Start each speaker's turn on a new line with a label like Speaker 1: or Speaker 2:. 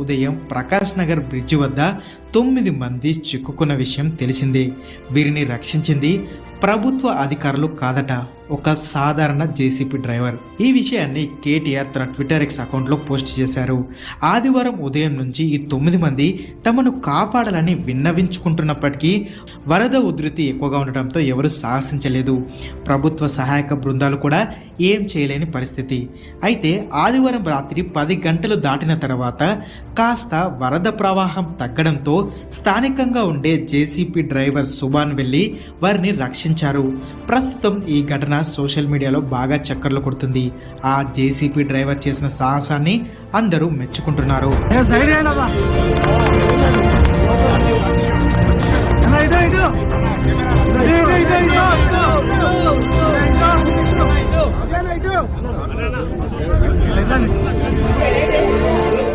Speaker 1: ఉదయం ప్రకాష్ నగర్ బ్రిడ్జి వద్ద 9 మంది చిక్కుకున్న విషయం తెలిసిందే. వీరిని రక్షించింది ప్రభుత్వ అధికారులు కాదట, ఒక సాధారణ జేసీబీ డ్రైవర్. ఈ విషయాన్ని కేటీఆర్ తన ట్విట్టర్ ఎక్స్ అకౌంట్లో పోస్ట్ చేశారు. ఆదివారం ఉదయం నుంచి ఈ 9 మంది తమను కాపాడాలని విన్నవించుకుంటున్నప్పటికీ వరద ఉధృతి ఎక్కువగా ఉండటంతో ఎవరు సాహసించలేదు. ప్రభుత్వ సహాయక బృందాలు కూడా ఏం చేయలేని పరిస్థితి. అయితే ఆదివారం రాత్రి 10 గంటలు దాటిన తర్వాత కాస్త వరద ప్రవాహం తగ్గడంతో స్థానికంగా ఉండే జేసీబీ డ్రైవర్ సుభాన్ వెళ్లి వారిని రక్షించారు. ప్రస్తుతం ఈ ఘటన సోషల్ మీడియాలో బాగా చక్కర్లు కొడుతుంది. ఆ జేసీబీ డ్రైవర్ చేసిన సాహసాన్ని అందరూ మెచ్చుకుంటున్నారు.
Speaker 2: Hey,